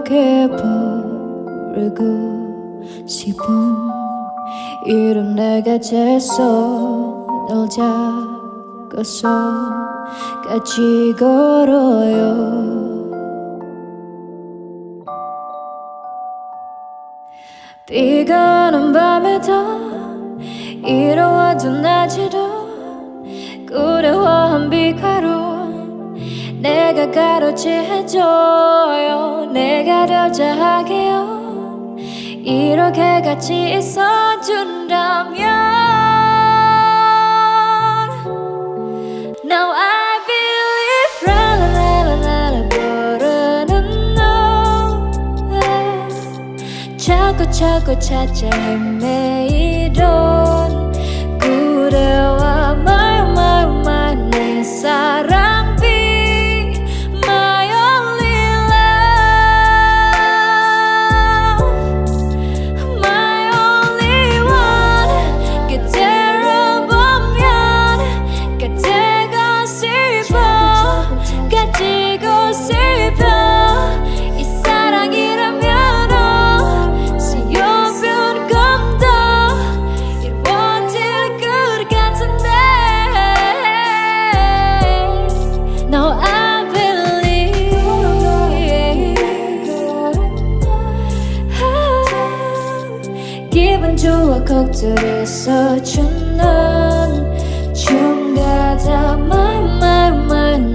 이렇게 부르고 싶은 이름 내 곁에서 널 잡고서 같이 걸어요. 비가 오는 밤에도 이로워둔 낮에도 꾸려한 빛가루 내가 가로질해줘요. 내가 여자하게요. 이렇게 같이 있어준다면 Now I believe 라라라라라 부르는 너 자꾸 찾아 헤매이던 그대와 my 내 사랑 be my only love my only one 그대를 보면 그대가 슬퍼 가지고 슬퍼 이 사랑이라면 수요변 검도 이루어질 것 같은데 Now I believe 기분 좋아 곡들에서 주는 춤가다 my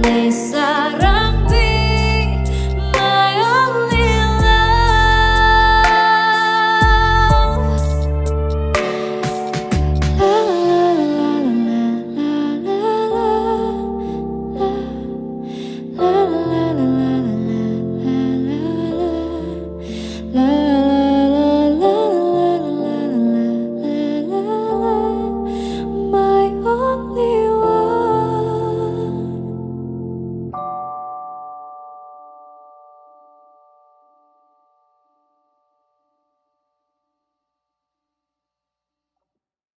내 사랑 be my only love